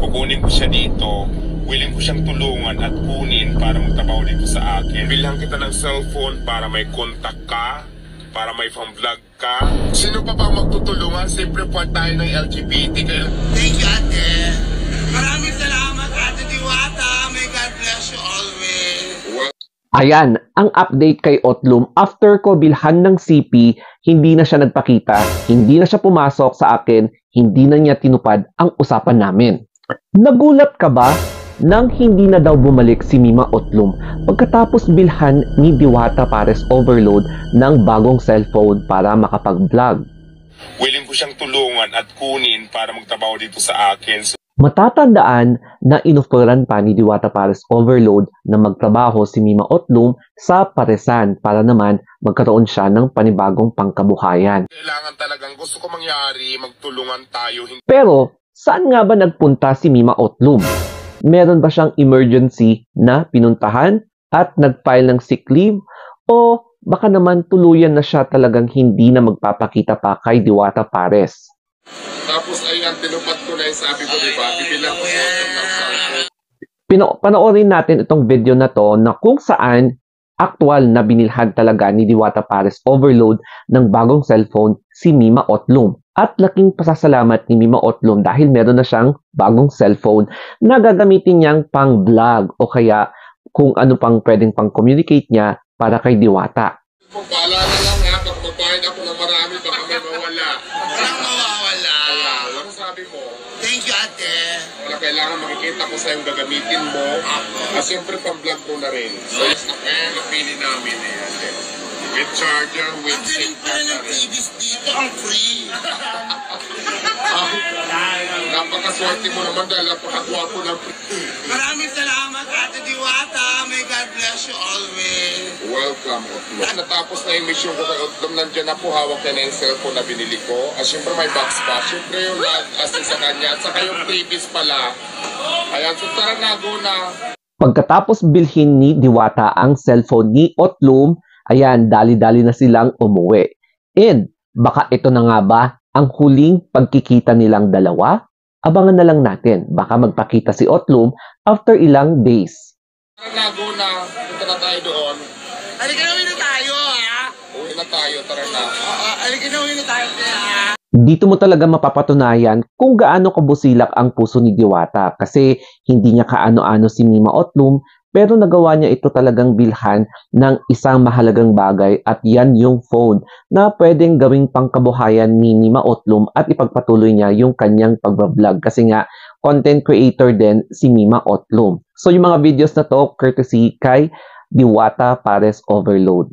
kukunin ko siya dito, willing ko siyang tulungan at kunin para magtrabaho dito sa akin. Bilhan kita ng cellphone para may contact ka, para may pang-vlog ka. Sino pa bang magtutulungan? Siyempre part tayo ng LGBT. Kaya... Thank you, ate. Maraming salamat, Ate Diwata. May God bless you always. Well, ayan, ang update kay Otlum. After ko bilhan ng CP, hindi na siya nagpakita, hindi na siya pumasok sa akin, hindi na niya tinupad ang usapan namin. Nagulat ka ba nang hindi na daw bumalik si Mima Otlum pagkatapos bilhan ni Diwata Pares Overload ng bagong cellphone para makapag-vlog? willing ko siyang tulungan at kunin para magtrabaho dito sa akin. Matatandaan na inoferan pa ni Diwata Pares Overload na magtrabaho si Mima Otlum sa Paresan para naman magkaroon siya ng panibagong pangkabuhayan. Kailangan talagang gusto ko mangyari, magtulungan tayo. Pero saan nga ba nagpunta si Mima Otlum? Meron ba siyang emergency na pinuntahan at nag-file ng sick leave? O baka naman tuluyan na siya talagang hindi na magpapakita pa kay Diwata Pares? Tapos ayan, tinupad ko na yung sabi ko, diba? Bibilang ko sa ng cellphone. Panoorin natin itong video na to na kung saan actual na binilhan talaga ni Diwata Pares Overload ng bagong cellphone si Mima Otlum. At laking pasasalamat ni Mima Otlum dahil meron na siyang bagong cellphone na gagamitin niyang pang-vlog o kaya kung ano pang pwedeng pang-communicate niya para kay Diwata. Kung paalala lang ha, pag magbayad ako ng marami, baka may mawala. Walang mawawala. Ano sabi mo? Thank you, ate. Wala kailangan makikita ko sa yung gagamitin mo. At siyempre pang-vlog mo na rin. So, napili namin eh. With charger, with Ang galing pala ng TVs dito, ang free. Napakaswerte mo naman dahil napakagwapo ng Maraming salamat, Ate Diwata. May God bless you always. Welcome, Otlum. Natapos na yung mission ko kay Otlum. Nandiyan na po, hawak na yung cellphone na binili ko. At syempre may box pa. Syempre yung nag-assist sa kanya. At saka yung previous pala. Ayan, so tara na, go na. Pagkatapos bilhin ni Diwata ang cellphone ni Otlum, ayan, dali-dali na silang umuwi. And baka ito na nga ba ang huling pagkikita nilang dalawa? Abangan na lang natin. Baka magpakita si Otlum after ilang days. Tara na, go na. Punta na tayo doon. Halika na, uwi na tayo, ha? Uwi na tayo, tara na. Halika na, uwi na tayo, ha? Dito mo talaga mapapatunayan kung gaano kabusilak ang puso ni Diwata kasi hindi niya kaano-ano si Mima Otlum pero nagawa niya ito talagang bilhan ng isang mahalagang bagay at yan yung phone na pwedeng gawing pangkabuhayan ni Mima Otlum at ipagpatuloy niya yung kanyang pagbablog kasi nga content creator din si Mima Otlum. So yung mga videos na to courtesy kay Diwata Pares Overload.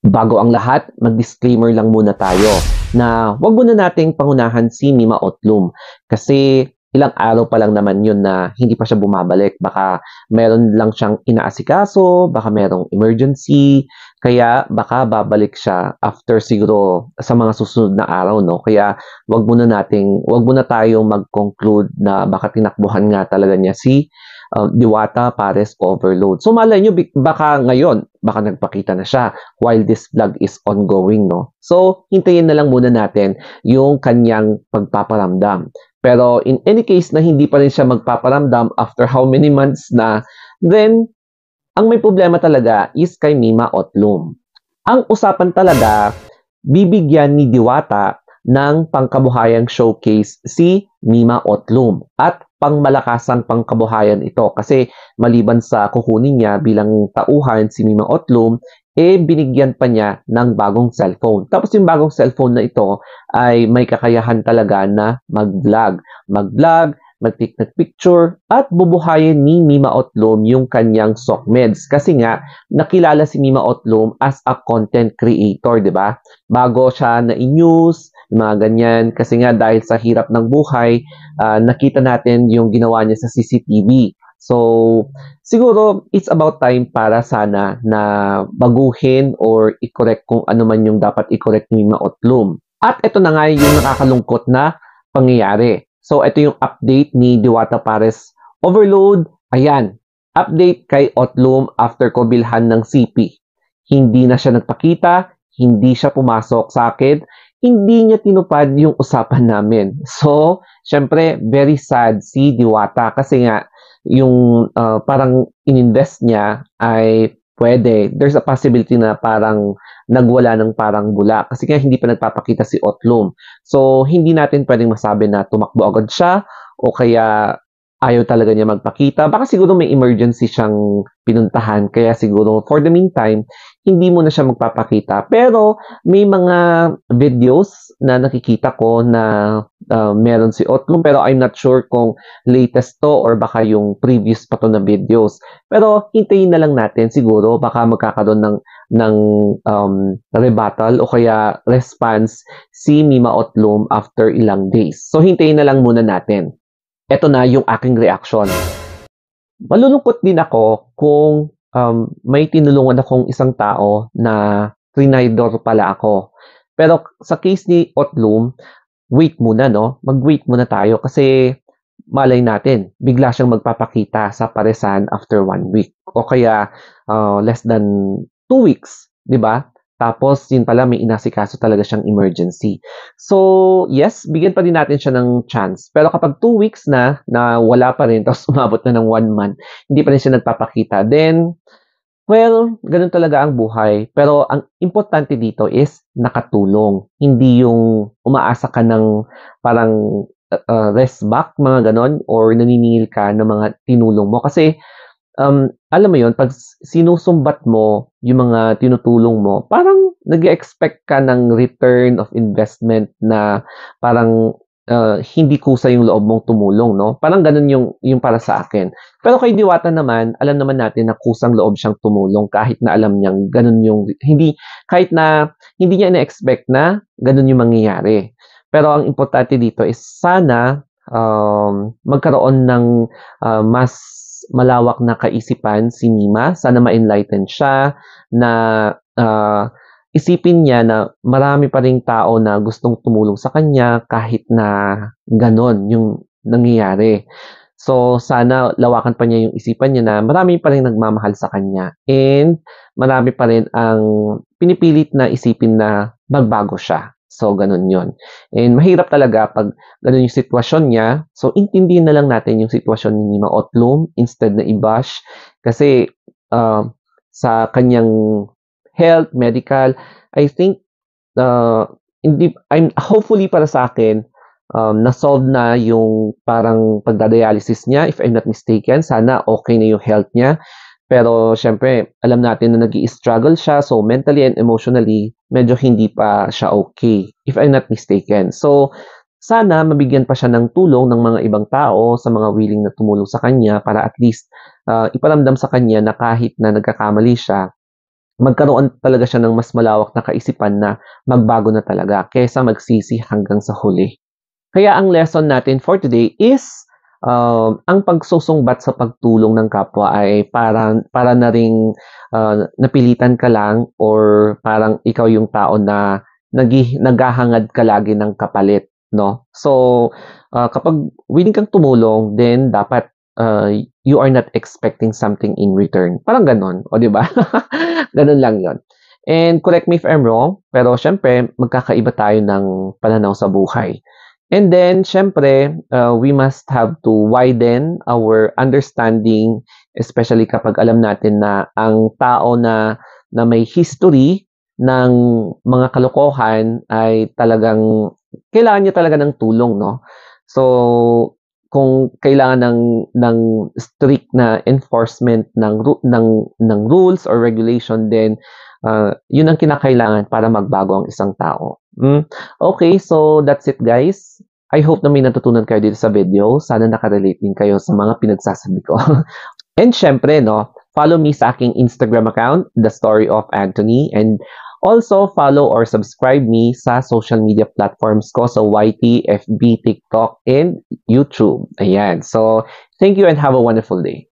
Bago ang lahat, mag-disclaimer lang muna tayo na wag muna nating pangunahan si Mima Otlum kasi ilang araw pa lang naman yun na hindi pa siya bumabalik. Baka meron lang siyang inaasikaso, baka merong emergency, kaya baka babalik siya after siguro sa mga susunod na araw, no? Kaya wag muna tayong mag-conclude na baka tinakbuhan nga talaga niya si Diwata Pares Overload. So malay nyo, baka ngayon, baka nagpakita na siya while this vlog is ongoing, no? So, hintayin na lang muna natin yung kanyang pagpaparamdam. Pero in any case na hindi pa rin siya magpaparamdam after how many months na, then, ang may problema talaga is kay Mima Otlum. Ang usapan talaga, bibigyan ni Diwata ng pangkabuhayang showcase si Mima Otlum at pangmalakasang pangkabuhayan ito kasi maliban sa kukunin niya bilang tauhan si Mima Otlum, binigyan pa niya ng bagong cellphone. Tapos yung bagong cellphone na ito ay may kakayahan talaga na mag-vlog, mag-take ng picture at bubuhayin ni Mima Otlum yung kanyang SOCMEDs kasi nga nakilala si Mima Otlum as a content creator, di ba? Bago siya na-news, mga ganyan, kasi nga dahil sa hirap ng buhay, nakita natin yung ginawa niya sa CCTV. So, siguro it's about time para sana na baguhin or i-correct kung ano man yung dapat i-correct ni Mima Otlum. At ito na nga yung nakakalungkot na pangyayari. So, ito yung update ni Diwata Pares Overload. Ayan, update kay Otlum after ko bilhan ng CP. Hindi na siya nagpakita, hindi siya pumasok sa akin, hindi niya tinupad yung usapan namin. So, syempre, very sad si Diwata kasi nga, yung parang ininvest niya ay pwede. There's a possibility na parang nagwala ng parang bula kasi nga hindi pa nagpapakita si Otlum. So, hindi natin pwedeng masabi na tumakbo agad siya o kaya ayaw talaga niya magpakita. Baka siguro may emergency siyang pinuntahan. Kaya siguro, for the meantime, hindi mo na siya magpapakita. Pero, may mga videos na nakikita ko na meron si Otlum. Pero, I'm not sure kung latest to or baka yung previous pa to na videos. Pero, hintayin na lang natin siguro. Baka magkakaroon ng rebuttal o kaya response si Mima Otlum after ilang days. So, hintayin na lang muna natin. Ito na yung aking reaction. Malulungkot din ako kung may tinulungan akong isang tao na trinidor pala ako. Pero sa case ni Otlum, wait muna, no? Mag-wait muna tayo kasi malay natin, bigla siyang magpapakita sa paresan after 1 week. O kaya less than 2 weeks, di ba? Tapos, yun pala, may inasikaso talaga siyang emergency. So, yes, bigyan pa din natin siya ng chance. Pero kapag 2 weeks na wala pa rin, tapos umabot na ng 1 month, hindi pa rin siya nagpapakita, then, well, ganun talaga ang buhay. Pero ang importante dito is nakatulong. Hindi yung umaasa ka ng parang rest back, mga ganon, or naniningil ka ng mga tinulong mo. Kasi, alam mo yon, pag sinusumbat mo yung mga tinutulong mo, parang nag-expect ka ng return of investment na parang hindi kusa yung loob mong tumulong, no? Parang ganun yung para sa akin. Pero kay Diwata naman, alam naman natin na kusang loob siyang tumulong kahit na alam niyang ganun yung, kahit na hindi niya na-expect na ganun yung mangyayari. Pero ang importante dito is sana magkaroon ng mas malawak na kaisipan si Mima. Sana ma-enlighten siya na isipin niya na marami pa ring tao na gustong tumulong sa kanya kahit na ganon yung nangyayari. So, sana lawakan pa niya yung isipan niya na marami pa rin nagmamahal sa kanya and marami pa rin ang pinipilit na isipin na magbago siya. So, ganun yon. And mahirap talaga pag ganun yung sitwasyon niya. So, intindihin na lang natin yung sitwasyon ni Mima Otlum instead na i-bash. Kasi sa kanyang health, medical, I think, hopefully para sa akin, na-solve na yung parang pagdadialysis niya, if I'm not mistaken. Sana okay na yung health niya. Pero, syempre, alam natin na nag-i-struggle siya. So, mentally and emotionally, medyo hindi pa siya okay, if I'm not mistaken. So, sana mabigyan pa siya ng tulong ng mga ibang tao sa mga willing na tumulong sa kanya para at least iparamdam sa kanya na kahit na nagkakamali siya, magkaroon talaga siya ng mas malawak na kaisipan na magbago na talaga kaysa magsisi hanggang sa huli. Kaya ang lesson natin for today is ang pagsusumbat sa pagtulong ng kapwa ay para na ring napilitan ka lang or parang ikaw yung tao na naghahangad ka lagi ng kapalit, no? So, kapag willing kang tumulong, then dapat you are not expecting something in return. Parang ganon, o di ba? Ganon lang yon. And correct me if I'm wrong, pero syempre, magkakaiba tayo ng pananaw sa buhay. And then, syempre, we must have to widen our understanding, especially kapag alam natin na ang tao na may history ng mga kalokohan ay talagang, kailangan niya talaga ng tulong, no? So, kung kailangan ng strict na enforcement ng rules or regulation, then yun ang kinakailangan para magbago ang isang tao. Okay, so that's it guys. I hope na may natutunan kayo dito sa video. Sana nakarelate din kayo sa mga pinagsasabi ko. And syempre, no, follow me sa aking Instagram account, The Story of Anthony. And also follow or subscribe me sa social media platforms ko sa YT, FB, TikTok, and YouTube. Ayan. So, thank you and have a wonderful day.